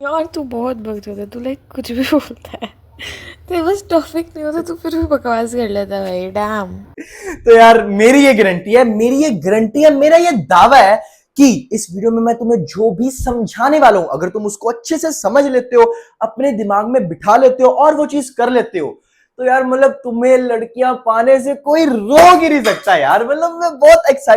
यार तू बहुत बकचोद है, तू लाइक कुछ भी बोलता है। तेरे बस टॉपिक नहीं होता तू फिर भी बकवास कर लेता है भाई, डैम। तो यार मेरी ये गारंटी है, मेरी ये गारंटी है, मेरा ये दावा है कि इस वीडियो में मैं तुम्हें जो भी समझाने वाला हूं, अगर तुम उसको अच्छे से समझ लेते हो, अपने दिमाग में बिठा लेते हो और वो चीज कर लेते हो, तो यार मतलब तुम्हें लड़कियां पाने से कोई रोक ही नहीं सकता यार। मतलब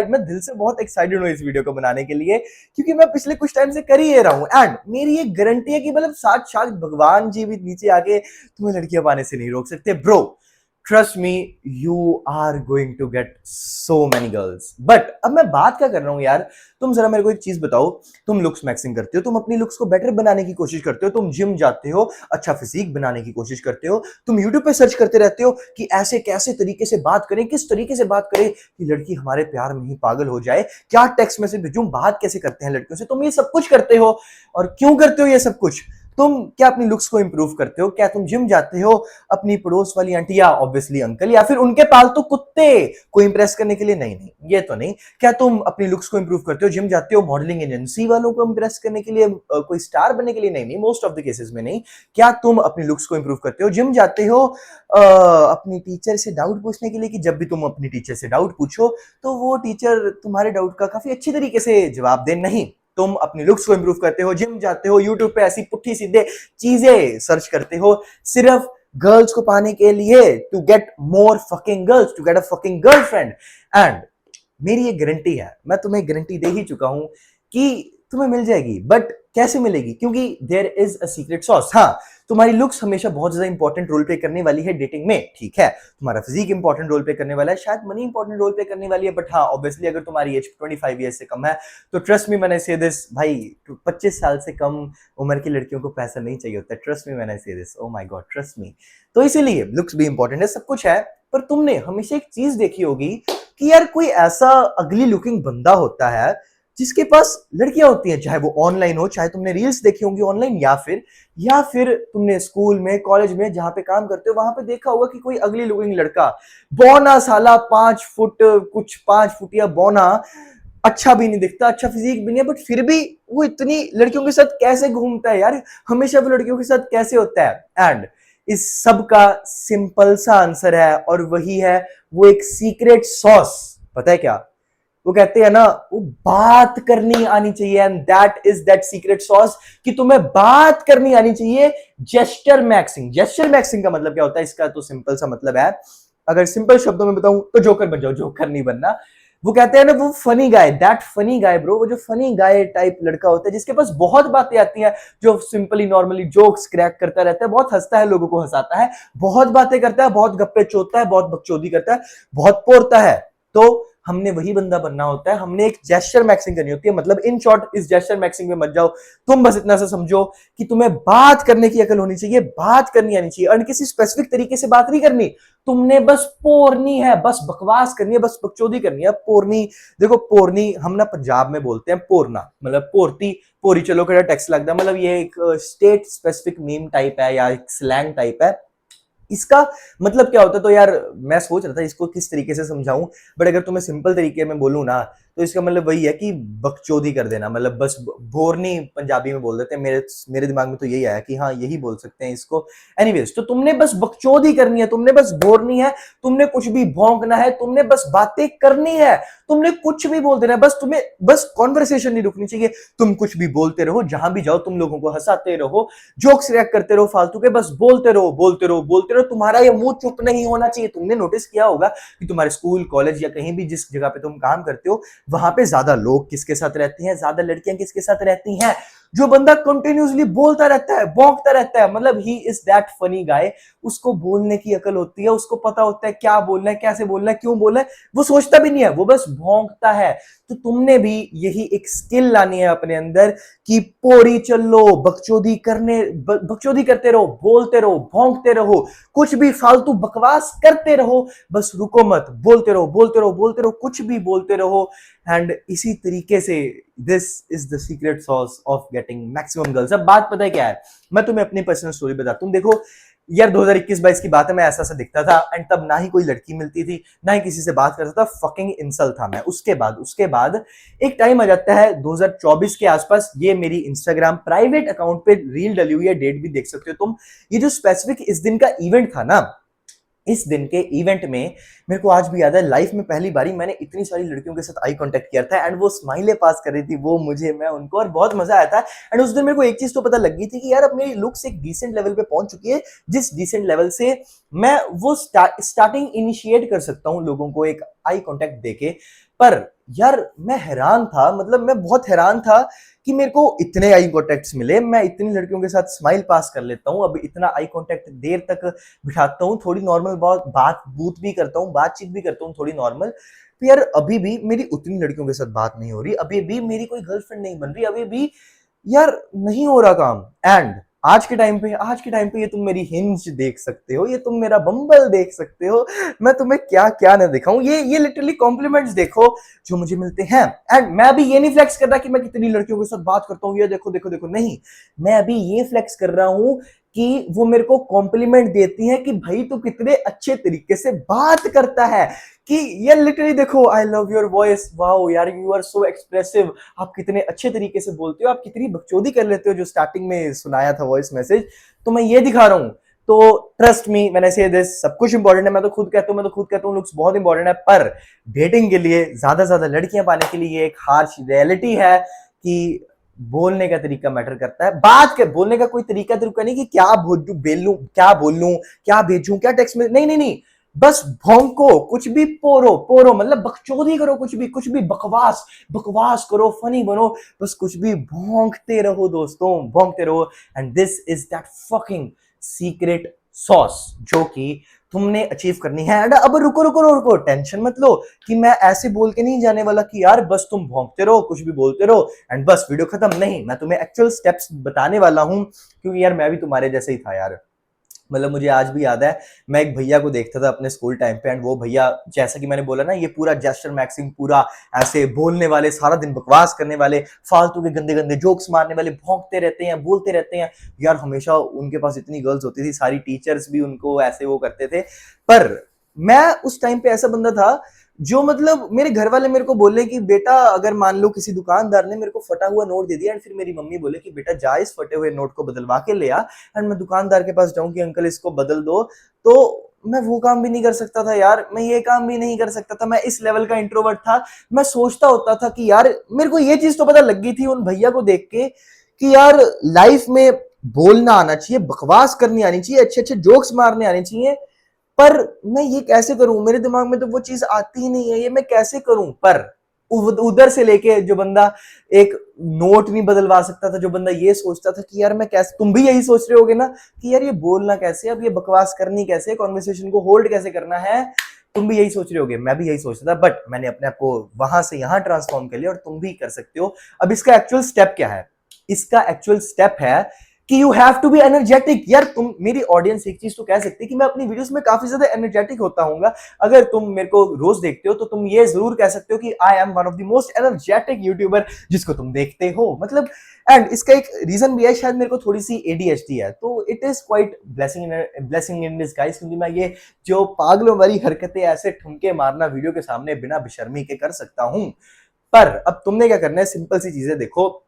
मैं दिल से बहुत एक्साइटेड हूं इस वीडियो को बनाने के लिए, क्योंकि मैं पिछले कुछ टाइम से कर ही रहा हूं। एंड मेरी ये गारंटी है कि मतलब साक्षात भगवान जी भी नीचे आके तुम्हें लड़कियां पाने से नहीं रोक सकते bro. Trust me, you are going to get so many girls. But अब मैं बात क्या कर रहा हूं यार, तुम जरा मेरे को एक चीज बताओ। तुम लुक्स मैक्सिंग करते हो, तुम अपनी लुक्स को बेटर बनाने की कोशिश करते हो, तुम जिम जाते हो, अच्छा फिजिक बनाने की कोशिश करते हो, तुम यूट्यूब पे सर्च करते रहते हो कि ऐसे कैसे तरीके से बात करें, किस तरीके से बात करें कि लड़की हमारे प्यार में ही पागल हो जाए, क्या टेक्स्ट मैसेज भेजूं, बात कैसे करते हैं लड़कियों से। तुम ये सब कुछ करते हो। और क्यों करते हो ये सब कुछ? तुम क्या अपनी लुक्स को इंप्रूव करते हो? क्या तुम जिम जाते हो अपनी पड़ोस वाली आंटी या ऑब्वियसली अंकल या फिर उनके पालतू कुत्ते को इंप्रेस करने के लिए? नहीं नहीं, ये तो नहीं। क्या तुम अपनी लुक्स को इंप्रूव करते हो, जिम जाते हो मॉडलिंग एजेंसी वालों को इंप्रेस करने के लिए, कोई स्टार बनने के लिए? नहीं नहीं, मोस्ट ऑफ द केसेस में नहीं। क्या तुम अपनी लुक्स को इंप्रूव करते हो, जिम जाते हो अपनी टीचर से डाउट पूछने के लिए, कि जब भी तुम अपनी टीचर से डाउट पूछो तो वो टीचर तुम्हारे डाउट का काफी अच्छी तरीके से जवाब दे? नहीं, तुम अपनी लुक्स को इंप्रूव करते हो, जिम जाते हो, यूट्यूब पे ऐसी पुट्ठी सीधे चीजें सर्च करते हो सिर्फ गर्ल्स को पाने के लिए, to get more fucking girls, to get a fucking girlfriend. And मेरी ये गारंटी है, मैं तुम्हें गारंटी दे ही चुका हूं कि तुम्हें मिल जाएगी। बट कैसे मिलेगी? क्योंकि there is a secret sauce. हाँ, तुम्हारी लुक्स हमेशा बहुत ज्यादा इंपॉर्टेंट रोल प्ले करने वाली है डेटिंग में, ठीक है। तुम्हारा फिजिक इंपॉर्टेंट रोल प्ले करने वाला है, शायद मनी इंपॉर्टेंट रोल प्ले करने वाली है, बट हाँ ऑब्वियसली अगर तुम्हारी एज 25 ईयर्स से कम है तो ट्रस्ट मी मैंने से दिस भाई, 25 साल से कम उम्र की लड़कियों को पैसा नहीं चाहिए होता है। ट्रस्ट मी मैंने से this, oh my God trust me. तो इसीलिए लुक्स भी इंपॉर्टेंट है, सब कुछ है। पर तुमने हमेशा एक चीज देखी होगी कि यार कोई ऐसा अगली लुकिंग बंदा होता है जिसके पास लड़कियां होती हैं, चाहे वो ऑनलाइन हो, चाहे तुमने रील्स देखी होंगी ऑनलाइन, या फिर तुमने स्कूल में कॉलेज में जहां पे काम करते हो वहां पे देखा होगा कि कोई अगली लुकिंग लड़का, बौना साला 5 फुट, कुछ 5 फुट या बौना, अच्छा भी नहीं दिखता, अच्छा फिजिक भी नहीं है, बट फिर भी वो इतनी लड़कियों के साथ कैसे घूमता है यार, हमेशा वो लड़कियों के साथ कैसे होता है? एंड इस सब का सिंपल सा आंसर है, और वही है वो एक सीक्रेट सॉस। पता है क्या? वो कहते हैं ना, वो बात करनी आनी चाहिए, and that is that secret sauce, कि तुम्हें बात करनी आनी चाहिए। जेस्चर मैक्सिंग, जेस्चर मैक्सिंग का मतलब क्या होता है? इसका तो सिंपल सा मतलब है, अगर सिंपल शब्दों में बताऊं तो जोकर बन जाओ, जोकर नहीं बनना। वो कहते हैं ना, वो funny guy, that funny guy bro, वो जो फनी गाय टाइप लड़का होता है जिसके पास बहुत बातें आती हैं, जो सिंपली नॉर्मली जोक्स क्रैक करता रहता है, बहुत हंसता है, लोगों को हंसाता है, बहुत बातें करता है, बहुत गप्पे चोदता है, बहुत बकचोदी करता है, बहुत पोरता है। तो हमने वही बंदा बनना होता है, हमने एक जेस्चर मैक्सिंग करनी होती है। मतलब इन शॉर्ट, इस जेस्चर मैक्सिंग में मत जाओ, तुम बस इतना सा समझो कि तुम्हें बात करने की अकल होनी चाहिए, बात करनी आनी चाहिए, और किसी स्पेसिफिक तरीके से बात नहीं करनी, तुमने बस पोरनी है, बस बकवास करनी है, बस बकचोदी करनी है। पोरनी, देखो पोरनी हम ना पंजाब में बोलते हैं पोरना, मतलब पोरती पोरी, चलो कड़ा टेक्स्ट लगता है, मतलब ये एक स्टेट स्पेसिफिक मीम टाइप है या एक स्लैंग टाइप है। इसका मतलब क्या होता है? तो यार मैं सोच रहा था इसको किस तरीके से समझाऊं, बट अगर तुम्हें सिंपल तरीके में बोलूं ना, तो इसका मतलब वही है कि बकचोदी कर देना, मतलब बस बोरनी पंजाबी में बोल देते हैं। मेरे मेरे दिमाग में तो यही आया कि हाँ यही बोल सकते हैं इसको। एनीवेज, तो तुमने बस बकचोदी करनी है, तुमने बस बोरनी है, तुमने कुछ भी भौंकना है, तुमने बस बातें करनी है, तुमने कुछ भी बोल देना है, बस तुम्हें बस कॉन्वर्सेशन नहीं रुकनी चाहिए, तुम कुछ भी बोलते रहो, जहां भी जाओ तुम लोगों को हंसाते रहो, जोक्स रिएक्ट करते रहो फालतू के, बस बोलते रहो बोलते रहो बोलते रहो। तुम्हारा ये मुंह चुप नहीं होना चाहिए। तुमने नोटिस किया होगा कि तुम्हारे स्कूल कॉलेज या कहीं भी जिस जगह पे तुम काम करते हो, वहां पे ज्यादा लोग किसके साथ रहते हैं, ज्यादा लड़कियां किसके साथ रहती हैं? जो बंदा कंटिन्यूअसली बोलता रहता है, भौंकता रहता है, मतलब he is that funny guy. उसको बोलने की अकल होती है, उसको पता होता है क्या बोलना है, कैसे बोलना है, क्यों बोलना है, वो सोचता भी नहीं है, वो बस भौंकता है। तो तुमने भी यही एक स्किल लानी है अपने अंदर कि पोरी चलो, बकचोदी करते रहो, बोलते रहो, भौंकते रहो, कुछ भी फालतू बकवास करते रहो, बस रुको मत, बोलते रहो बोलते रहो बोलते रहो, कुछ भी बोलते रहो। एंड इसी तरीके से this is the secret sauce of getting maximum girls. अब बात पता है क्या है, मैं तुम्हें अपनी पर्सनल स्टोरी बताता हूँ। देखो यार 2021-22 की बात है, मैं ऐसा ऐसा दिखता था एंड तब ना ही कोई लड़की मिलती थी, ना ही किसी से बात करता था, फकिंग इंसल्ट था मैं। उसके बाद एक टाइम आ जाता है 2024 के आसपास, ये मेरी इंस्टाग्राम प्राइवेट अकाउंट पे रील डली हुई है, डेट भी देख सकते हो तुम। ये जो स्पेसिफिक इस दिन का इवेंट था ना, इस दिन के इवेंट में मेरे को आज भी याद है, लाइफ में पहली बारी मैंने इतनी सारी लड़कियों के साथ आई कांटेक्ट किया था एंड वो स्माइलें पास कर रही थी, वो मुझे, मैं उनको, और बहुत मजा आया था। एंड उस दिन मेरे को एक चीज तो पता लग गई थी कि यार अब मेरी लुक्स एक डिसेंट लेवल पे पहुंच चुकी है, जिस डिसेंट लेवल से मैं वो स्टार्टिंग इनिशिएट कर सकता हूँ लोगों को एक आई कांटेक्ट देके। पर यार मैं हैरान था, मतलब मैं बहुत हैरान था कि मेरे को इतने आई कांटेक्ट्स मिले, मैं इतनी लड़कियों के साथ स्माइल पास कर लेता हूँ, अब इतना आई कांटेक्ट देर तक बिठाता हूँ, थोड़ी नॉर्मल बात बूत भी करता हूँ, बातचीत भी करता हूँ थोड़ी नॉर्मल। तो यार अभी भी मेरी उतनी लड़कियों के साथ बात नहीं हो रही, अभी भी मेरी कोई गर्लफ्रेंड नहीं बन रही, अभी भी यार नहीं हो रहा काम। एंड आज के टाइम पे ये तुम मेरी हिंज देख सकते हो, ये तुम मेरा बम्बल देख सकते हो, मैं तुम्हें क्या क्या ना दिखाऊं, ये लिटरली कॉम्प्लीमेंट्स देखो जो मुझे मिलते हैं। एंड मैं अभी ये नहीं फ्लेक्स कर रहा कि मैं कितनी लड़कियों के साथ बात करता हूँ, ये देखो देखो देखो, नहीं, मैं अभी ये फ्लेक्स कर रहा हूं कि वो मेरे को कॉम्प्लीमेंट देती है कि भाई तू कितने अच्छे तरीके से बात करता है, कि ये लिटरली देखो, I love your voice, wow यार यू आर सो एक्सप्रेसिव, आप कितने अच्छे तरीके से बोलते हो, आप कितनी बकचोदी कर लेते हो, जो स्टार्टिंग में सुनाया था वॉइस मैसेज, तो मैं ये दिखा रहा हूं। तो ट्रस्ट मी मैंने से दिस, सब कुछ इंपॉर्टेंट है, मैं तो खुद कहता हूँ लुक्स बहुत इंपॉर्टेंट है, पर डेटिंग के लिए ज्यादा लड़कियां पाने के लिए एक हार्श रियलिटी है कि बोलने का तरीका मैटर करता है। बोलने का कोई तरीका नहीं कि क्या बोल लूं, क्या भेजूं, क्या टेक्स्ट में, नहीं, बस भौंको, कुछ भी पोरो मतलब बकचोदी करो, कुछ भी बकवास करो, फनी बनो, बस कुछ भी भौंकते रहो दोस्तों, भौंकते रहो। And this is that fucking secret sauce जो कि तुमने अचीव करनी है। एंड अब रुको, टेंशन मत लो कि मैं ऐसे बोल के नहीं जाने वाला कि यार बस तुम भौंकते रहो, कुछ भी बोलते रहो एंड बस वीडियो खत्म, नहीं, मैं तुम्हें एक्चुअल स्टेप्स बताने वाला हूं, क्योंकि यार मैं भी तुम्हारे जैसे ही था यार। मतलब मुझे आज भी याद है, मैं एक भैया को देखता था अपने स्कूल टाइम पे, एंड वो भैया, जैसा कि मैंने बोला ना, ये पूरा जेस्चर मैक्सिंग, पूरा ऐसे बोलने वाले, सारा दिन बकवास करने वाले, फालतू के गंदे गंदे जोक्स मारने वाले, भौंकते रहते हैं, बोलते रहते हैं यार। हमेशा उनके पास इतनी गर्ल्स होती थी, सारी टीचर्स भी उनको ऐसे वो करते थे। पर मैं उस टाइम पे ऐसा बंदा था जो, मतलब मेरे घर वाले मेरे को बोले कि बेटा, अगर मान लो किसी दुकानदार ने मेरे को फटा हुआ नोट दे दिया, एंड फिर मेरी मम्मी बोले कि बेटा जा इस फटे हुए नोट को बदलवा के ले आ, एंड मैं दुकानदार के पास जाऊं कि अंकल इसको बदल दो, तो मैं वो काम भी नहीं कर सकता था यार, मैं ये काम भी नहीं कर सकता था, मैं इस लेवल का इंट्रोवर्ट था। मैं सोचता होता था कि यार, मेरे को ये चीज तो पता लग गई थी उन भैया को देख के कि यार लाइफ में बोलना आना चाहिए, बकवास करनी आनी चाहिए, अच्छे अच्छे जोक्स मारने आने चाहिए, पर मैं ये कैसे करूं, मेरे दिमाग में तो वो चीज आती ही नहीं है, ये मैं कैसे करूं। पर उधर से लेके जो बंदा एक नोट नहीं बदलवा सकता था, जो बंदा ये सोचता था कि यार मैं कैसे, तुम भी यही सोच रहे होगे ना कि यार ये बोलना कैसे, अब ये बकवास करनी कैसे, कॉन्वर्सेशन को होल्ड कैसे करना है, तुम भी यही सोच रहे होगे, मैं भी यही सोचता था, बट मैंने अपने आप को वहां से यहां ट्रांसफॉर्म कर लिया, और तुम भी कर सकते हो। अब इसका एक्चुअल स्टेप क्या है? इसका एक्चुअल स्टेप है कि you have to be energetic. यार तुम, मेरी ऑडियंस एक चीज तो कह सकती है कि मैं अपनी वीडियोस में काफी ज्यादा एनर्जेटिक होता हूँ, अगर तुम मेरे को रोज देखते हो तो तुम ये जरूर कह सकते हो कि I am one of the most energetic YouTuber जिसको तुम देखते हो, मतलब। एंड इसका एक रीजन भी है, शायद मेरे को थोड़ी सी एडीएचडी है, तो it is quite blessing in disguise, क्योंकि मैं ये जो पागलों वाली हरकतें, ऐसे ठुमके मारना वीडियो के सामने बिना बेशर्मी के कर सकता हूं। पर अब तुमने क्या करना है, सिंपल सी चीजें देखो,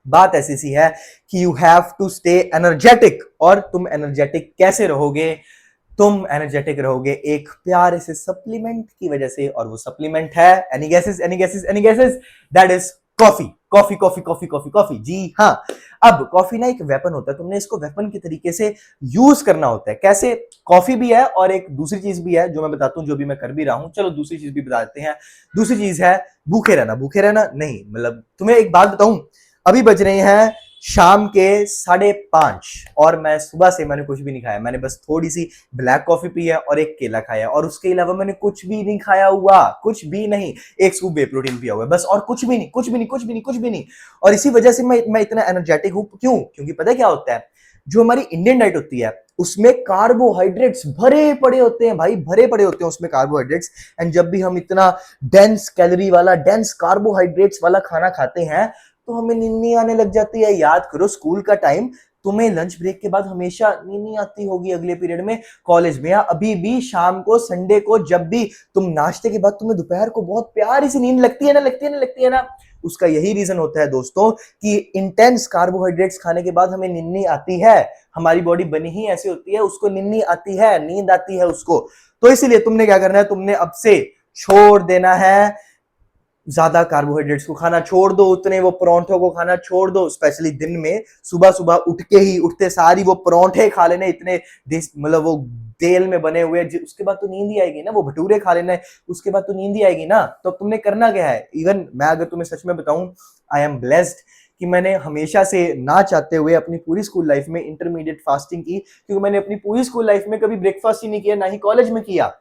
बात ऐसी सी है कि you have to stay energetic. और तुम एनर्जेटिक कैसे रहोगे? तुम एनर्जेटिक रहोगे एक प्यारे से सप्लीमेंट की वजह से, और वो सप्लीमेंट है, any guesses, that is coffee. Coffee, जी हाँ। अब कॉफी ना एक वेपन होता है, तुमने इसको वेपन के तरीके से यूज करना होता है। कैसे? कॉफी भी है और एक दूसरी चीज भी है जो मैं बताता हूं, जो भी मैं कर भी रहा हूं, चलो दूसरी चीज भी बता देते हैं। दूसरी चीज है भूखे रहना नहीं, मतलब तुम्हें एक बात बताऊं, अभी बज रहे हैं शाम के 5:30 और मैं सुबह से मैंने कुछ भी नहीं खाया, मैंने बस थोड़ी सी ब्लैक कॉफी पी है और एक केला खाया, और उसके अलावा मैंने कुछ भी नहीं खाया हुआ, कुछ भी नहीं, एक स्कूप वे प्रोटीन पिया हुआ है बस, और कुछ भी नहीं। और इसी वजह से मैं इतना एनर्जेटिक हूं। क्यों? क्योंकि पता है क्या होता है, जो हमारी इंडियन डाइट होती है उसमें कार्बोहाइड्रेट्स भरे पड़े होते हैं भाई, भरे पड़े होते हैं उसमें कार्बोहाइड्रेट्स। एंड जब भी हम इतना डेंस कैलोरी वाला, डेंस कार्बोहाइड्रेट्स वाला खाना खाते हैं तो हमें नींद आने लग जाती है। याद करो स्कूल का टाइम, तुम्हें लंच ब्रेक के बाद हमेशा नींद आती होगी अगले पीरियड में, कॉलेज में, या अभी भी शाम को, संडे को, जब भी तुम नाश्ते के बाद तुम्हें दोपहर को बहुत प्यारी सी नींद लगती है ना, लगती है ना। उसका यही रीजन होता है दोस्तों कि इंटेंस कार्बोहाइड्रेट्स खाने के बाद हमें नींद नहीं आती है। हमारी बॉडी बनी ही ऐसी होती है, उसको नींद नहीं आती है, नींद आती है उसको। तो इसीलिए तुमने क्या करना है, तुमने अब से छोड़ देना है ज्यादा कार्बोहाइड्रेट्स को खाना, छोड़ दो उतने वो परोंठों को खाना छोड़ दो। स्पेशली दिन में सुबह सुबह उठते सारी वो परोंठे खा लेने, इतने मतलब वो तेल में बने हुए, उसके बाद तो नींद ही आएगी ना। वो भटूरे खा लेने, उसके बाद तो नींद ही आएगी ना। तो अब तुमने करना क्या है, इवन मैं अगर तुम्हें सच में बताऊं, आई एम ब्लेस्ड कि मैंने हमेशा से ना चाहते हुए अपनी पूरी स्कूल लाइफ में इंटरमीडिएट फास्टिंग की, क्योंकि मैंने अपनी पूरी स्कूल लाइफ में कभी ब्रेकफास्ट ही नहीं किया, ना ही कॉलेज में किया।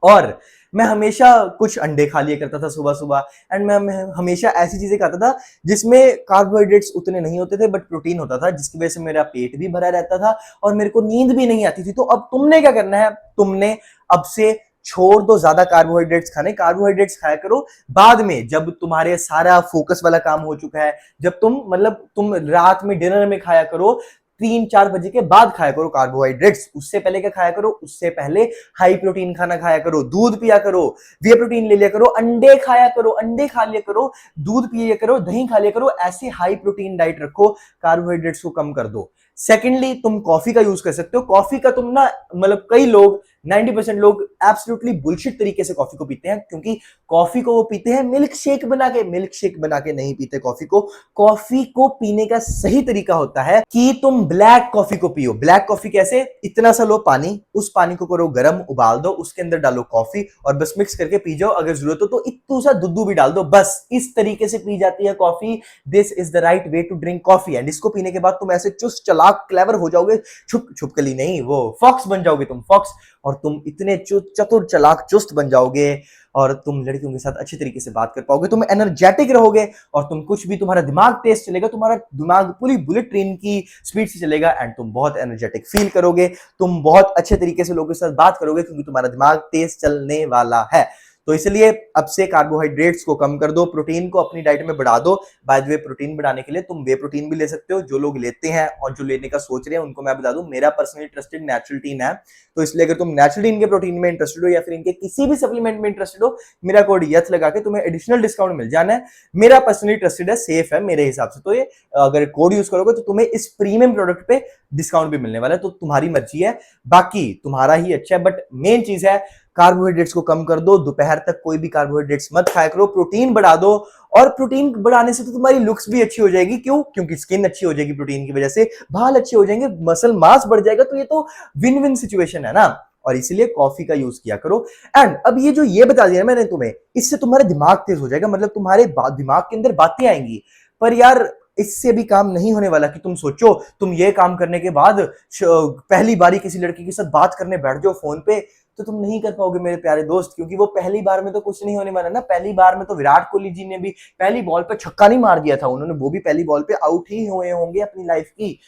और मैं हमेशा कुछ अंडे खा लिया करता था सुबह सुबह, एंड मैं हमेशा ऐसी चीजें खाता था जिसमें कार्बोहाइड्रेट्स उतने नहीं होते थे बट प्रोटीन होता था, जिसकी वजह से मेरा पेट भी भरा रहता था और मेरे को नींद भी नहीं आती थी। तो अब तुमने क्या करना है, तुमने अब से छोड़ दो ज्यादा कार्बोहाइड्रेट्स खाने, कार्बोहाइड्रेट्स खाया करो बाद में, जब तुम्हारे सारा फोकस वाला काम हो चुका है, जब तुम रात में डिनर में खाया करो, 3-4 बजे के बाद खाया करो कार्बोहाइड्रेट्स। उससे पहले क्या खाया करो, उससे पहले हाई प्रोटीन खाना खाया करो, दूध पिया करो, वे प्रोटीन ले लिया करो, अंडे खाया करो, अंडे खा लिया करो, दूध पिया करो, दही खा लिया करो। ऐसे हाई प्रोटीन डाइट रखो, कार्बोहाइड्रेट्स को कम कर दो। सेकेंडली, तुम कॉफी का यूज कर सकते हो। कॉफी का तुम ना, मतलब कई लोग, 90% लोग एब्सोल्युटली बुलशिट तरीके से कॉफी को पीते हैं, क्योंकि कॉफी को वो पीते हैं मिल्क शेक बना के। मिल्क शेक बना के नहीं पीते कॉफी को। कॉफी को पीने का सही तरीका होता है कि तुम ब्लैक कॉफी को पियो। ब्लैक कॉफी कैसे, इतना सा लो पानी, उस पानी को करो गर्म, उबाल दो, उसके अंदर डालो कॉफी और बस मिक्स करके पी जाओ। अगर जरूरत हो तो इतना सा दूध भी डाल दो, बस इस तरीके से पी जाती है coffee. This is the right way to drink coffee. And इसको पीने के बाद तुम ऐसे चुस्त चालाक क्लेवर हो जाओगे, छुपकली नहीं, वो फॉक्स बन जाओगे तुम, फॉक्स। और तुम इतने चतुर चालाक चुस्त बन जाओगे और तुम लड़कियों के साथ अच्छी तरीके से बात कर पाओगे, तुम एनर्जेटिक रहोगे और तुम कुछ भी, तुम्हारा दिमाग तेज चलेगा, तुम्हारा दिमाग पूरी बुलेट ट्रेन की स्पीड से चलेगा एंड तुम बहुत एनर्जेटिक फील करोगे। तुम बहुत अच्छे तरीके से लोगों के साथ बात करोगे क्योंकि तुम्हारा दिमाग तेज चलने वाला है। तो इसलिए अब से कार्बोहाइड्रेट्स को कम कर दो, प्रोटीन को अपनी डाइट में बढ़ा दो। बाय द वे, प्रोटीन बढ़ाने के लिए तुम वे प्रोटीन भी ले सकते हो। जो लोग लेते हैं और जो लेने का सोच रहे हैं उनको मैं बता दूं, मेरा पर्सनली ट्रस्टेड नेचुरलटीन है। तो इसलिए अगर तुम नेचुरलटीन के प्रोटीन में इंटरेस्टेड हो या फिर इनके किसी भी सप्लीमेंट में इंटरेस्टेड हो, मेरा कोड यथ लगा के तुम्हें एडिशनल डिस्काउंट मिल जाना है। मेरा पर्सनली ट्रस्टेड है, सेफ है मेरे हिसाब से। तो ये अगर कोड यूज करोगे तो तुम्हें इस प्रीमियम प्रोडक्ट पे डिस्काउंट भी मिलने वाला है। तो तुम्हारी मर्जी है, बाकी तुम्हारा ही अच्छा है। बट मेन चीज है, कार्बोहाइड्रेट्स को कम कर दो, दोपहर तक कोई भी कार्बोहाइड्रेट्स मत खाया करो, प्रोटीन बढ़ा दो। और प्रोटीन बढ़ाने से तो तुम्हारी लुक्स भी अच्छी हो जाएगी। क्यों? क्योंकि स्किन अच्छी हो जाएगी प्रोटीन की वजह से, बाल अच्छे हो जाएंगे, मसल मास बढ़ जाएगा। तो ये तो विन विन सिचुएशन है ना। और इसीलिए कॉफी का यूज किया करो। एंड अब ये जो ये बता दिया मैंने तुम्हें, इससे तुम्हारा दिमाग तेज हो जाएगा, मतलब तुम्हारे दिमाग के अंदर बातें आएंगी। पर यार इससे भी काम नहीं होने वाला कि तुम सोचो तुम ये काम करने के बाद पहली बारी किसी लड़की के साथ बात करने बैठ जाओ फोन पे, तो तुम नहीं कर पाओगे मेरे प्यारे दोस्त। क्योंकि वो पहली बार में तो कुछ नहीं होने वाला ना। पहली बार में तो विराट कोहली जी ने भी पहली बॉल पे छक्का नहीं मार दिया था उन्होंने, वो भी पहली बॉल पे आउट ही हुए होंगे अपनी लाइफ की।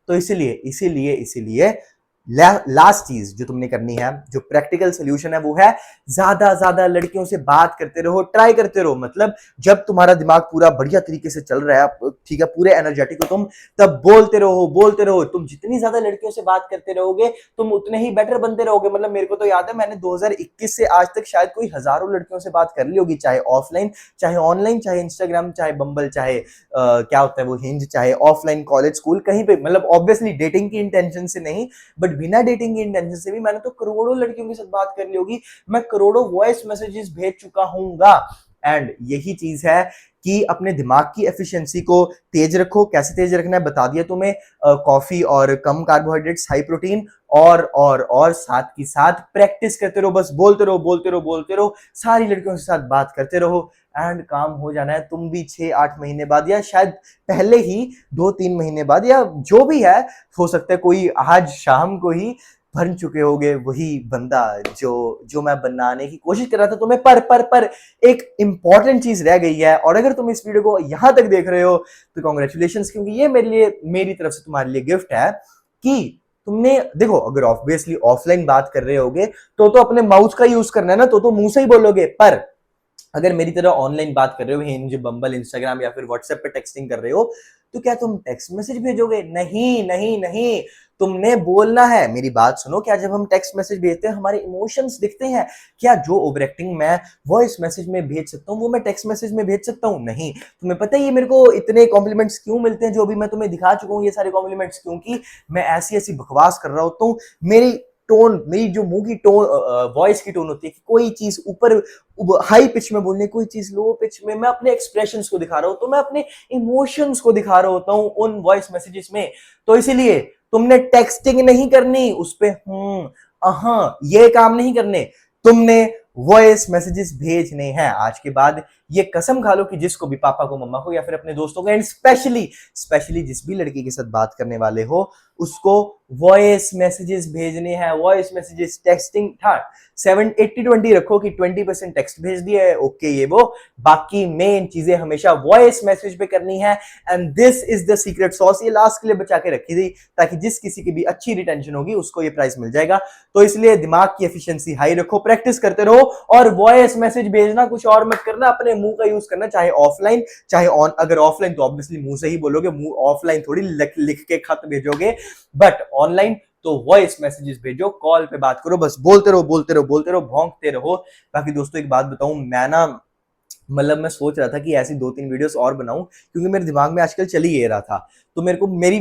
तो इसीलिए लास्ट चीज जो तुमने करनी है, जो प्रैक्टिकल सोल्यूशन है, वो है ज्यादा लड़कियों से बात करते रहो, ट्राई करते रहो। मतलब जब तुम्हारा दिमाग पूरा बढ़िया तरीके से चल रहा है, ठीक है, पूरे एनर्जेटिक हो तुम, तब बोलते रहो। तुम जितनी ज्यादा लड़कियों से बात करते रहोगे तुम उतने ही बेटर बनते रहोगे। मतलब मेरे को तो याद है, मैंने 2021 से आज तक शायद कोई हजारों लड़कियों से बात कर ली होगी, चाहे ऑफलाइन चाहे ऑनलाइन, चाहे इंस्टाग्राम चाहे बम्बल, चाहे क्या होता है वो हिंज, चाहे ऑफलाइन कॉलेज स्कूल कहीं पे। मतलब ऑब्वियसली डेटिंग की इंटेंशन से नहीं, बट बिना डेटिंग की इंटेंशन से भी मैंने तो करोड़ों लड़कियों के साथ बात कर ली होगी। मैं करोड़ों वॉइस मैसेजेस भेज चुका हूंगा। एंड यही चीज है कि अपने दिमाग की एफिशिएंसी को तेज रखो। कैसे तेज रखना है बता दिया तुम्हें, कॉफी और कम कार्बोहाइड्रेट्स, हाई प्रोटीन, और साथ की साथ प्रैक्टिस करते रहो। बस बोलते रहो, सारी लड़कियों के साथ बात करते रहो एंड काम हो जाना है। तुम भी 6-8 महीने बाद, या शायद पहले ही 2-3 महीने बाद, या जो भी है, हो सकता है कोई आज शाम को ही बन चुके होगे वही बंदा जो मैं बनाने की कोशिश कर रहा था तुम्हें। पर एक इंपॉर्टेंट चीज रह गई है। और अगर तुम इस वीडियो को यहां तक देख रहे हो तो कॉन्ग्रेचुलेशंस, क्योंकि ये मेरे लिए, मेरी तरफ से तुम्हारे लिए गिफ्ट है। कि तुमने देखो, अगर ऑब्वियसली ऑफलाइन बात कर रहे होगे तो अपने माउथ का यूज करना है ना, तो मुंह से ही बोलोगे। पर अगर मेरी तरह ऑनलाइन बात कर रहे हो, हिंज, बम्बल, इंस्टाग्राम या फिर व्हाट्सएप पे टेक्सटिंग कर रहे हो, तो क्या तुम टेक्स्ट मैसेज भेजोगे? नहीं नहीं नहीं, तुमने बोलना है। मेरी बात सुनो, क्या जब हम टेक्स्ट मैसेज भेजते हैं हमारे इमोशंस दिखते हैं? क्या जो ओवर एक्टिंग मैं वॉइस मैसेज में भेज सकता हूँ वो मैं टेक्स्ट मैसेज में भेज सकता हूँ? नहीं। तुम्हें पता है ये मेरे को इतने कॉम्प्लीमेंट्स क्यों मिलते हैं जो अभी मैं तुम्हें दिखा चुका हूँ, ये सारे कॉम्प्लीमेंट्स? क्योंकि मैं ऐसी ऐसी बकवास कर रहा होता हूँ। मेरी टोन, मेरी जो मुंह की टोन, वॉइस की टोन होती है कि कोई चीज ऊपर हाई पिच में बोलनी, कोई चीज लो पिच में, मैं अपने एक्सप्रेशंस को दिखा रहा हूं, तो मैं अपने इमोशंस को दिखा रहा होता हूं उन वॉइस मैसेजेस में। तो इसीलिए तुमने टेक्सटिंग नहीं करनी, उस पे ये काम नहीं करने, तुमने वॉइस मैसेजेस भेजने हैं। आज के बाद ये कसम खा लो कि जिसको भी, पापा को, मम्मा को या फिर अपने दोस्तों को, एंड स्पेशली जिस भी लड़की के साथ बात करने वाले हो, उसको वॉइस मैसेजेस भेजने हैं। वॉइस मैसेजेस, टेक्सटिंग, हाँ 80-20 रखो कि 20% टेक्स्ट भेज दिया है, ओके ये वो, बाकी मेन चीजें हमेशा वॉइस मैसेज पे करनी है। And this is the secret sauce. ये लास्ट के लिए बचा के रखी थी ताकि जिस किसी की भी अच्छी रिटेंशन होगी उसको ये प्राइस मिल जाएगा। तो इसलिए दिमाग की एफिशिएंसी हाई रखो, प्रैक्टिस करते रहो, और वॉइस मैसेज भेजना कुछ और मत करना, अपने मुंह का यूज करना, चाहे ऑफलाइन चाहे ऑन। अगर ऑफलाइन तो ऑब्वियसली मुंह से ही बोलोगे, मुंह ऑफलाइन थोड़ी लिख के खत भेजोगे, बट ऑनलाइन तो वॉइस मैसेजेस भेजो, कॉल पे बात करो, बस बोलते रहो बोलते रहो बोलते रहो, भौंकते रहो। बाकी दोस्तों एक बात बताऊं, मैं ना मतलब मैं सोच रहा था कि ऐसी 2-3 वीडियोस और बनाऊं, क्योंकि मेरे दिमाग में आजकल चल ही ये रहा था। तो मेरे को मेरी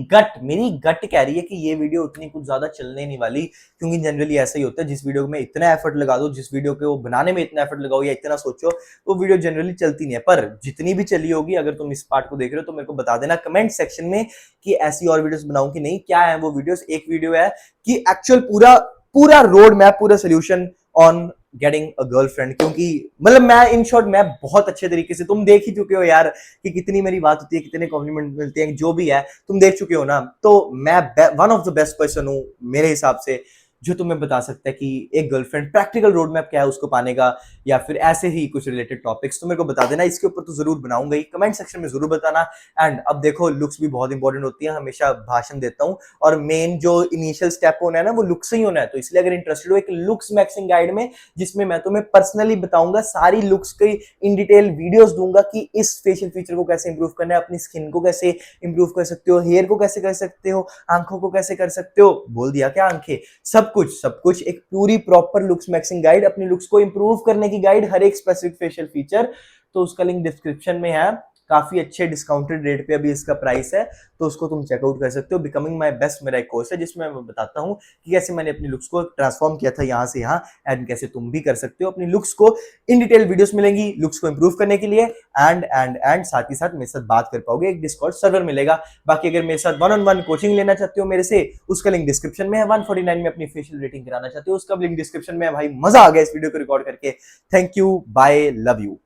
गट कह रही है कि ये वीडियो उतनी कुछ ज्यादा चलने नहीं वाली, क्योंकि जनरली ऐसा ही होता है, जिस वीडियो में इतना एफर्ट लगा दो, जिस वीडियो को बनाने में इतना एफर्ट लगाओ या इतना सोचो, तो वीडियो जनरली चलती नहीं है। पर जितनी भी चली होगी, अगर तुम इस पार्ट को देख रहे हो तो मेरे को बता देना कमेंट सेक्शन में कि ऐसी और वीडियोस बनाऊं कि नहीं। क्या है वो वीडियोस? एक वीडियो है कि एक्चुअल पूरा पूरा रोड मैप, पूरा solution on getting a girlfriend, क्योंकि मतलब मैं इन शॉर्ट मैं बहुत अच्छे तरीके से, तुम देख ही चुके हो यार कि कितनी मेरी बात होती है, कितने कॉम्प्लीमेंट मिलते हैं, जो भी है तुम देख चुके हो ना। तो मैं one of the best person हूं मेरे हिसाब से जो तुम्हें बता सकता है कि एक गर्लफ्रेंड, प्रैक्टिकल रोड मैप क्या है उसको पाने का, या फिर ऐसे ही कुछ रिलेटेड टॉपिक्स तो मेरे को बता देना। इसके ऊपर तो जरूर बनाऊंगा ही, कमेंट सेक्शन में जरूर बताना। एंड अब देखो, लुक्स भी बहुत इंपॉर्टेंट होती है, हमेशा भाषण देता हूं, और मेन जो इनिशियल स्टेप होना है ना वो लुक्स से ही होना है। तो इसलिए अगर इंटरेस्टेड हो एक लुक्स मैक्सिंग गाइड में, जिसमें मैं तुम्हें पर्सनली बताऊंगा, सारी लुक्स की इन डिटेल वीडियोस दूंगा कि इस फेशियल फीचर को कैसे इंप्रूव करना है, अपनी स्किन को कैसे इंप्रूव कर सकते हो, हेयर को कैसे कर सकते हो, आंखों को कैसे कर सकते हो, बोल दिया क्या आंखें, सब कुछ एक पूरी प्रॉपर लुक्स मैक्सिंग गाइड, अपनी लुक्स को इंप्रूव करने की गाइड, हर एक स्पेसिफिक फेशियल फीचर। तो उसका लिंक डिस्क्रिप्शन में है, काफी अच्छे डिस्काउंटेड रेट पे अभी इसका प्राइस है, तो उसको तुम चेकआउट कर सकते हो। बिकमिंग माय बेस्ट मेरा एक कोर्स है जिसमें मैं बताता हूँ कि कैसे मैंने अपनी लुक्स को ट्रांसफॉर्म किया था यहाँ से यहाँ, एंड कैसे तुम भी कर सकते हो अपनी लुक्स को। इन डिटेल वीडियोस मिलेंगी लुक्स को इंप्रूव करने के लिए, एंड साथ ही साथ मेरे साथ बात कर पाओगे, एक डिस्कॉर्ड सर्वर मिलेगा। बाकी अगर मेरे साथ 1-on-1 कोचिंग लेना चाहते हो मेरे से, उसका लिंक डिस्क्रिप्शन में है। 149 में अपनी फेशियल रेटिंग कराना चाहते हो, उसका लिंक डिस्क्रिप्शन में है। भाई मजा आ गया इस वीडियो को रिकॉर्ड करके। Thank you, bye, love you.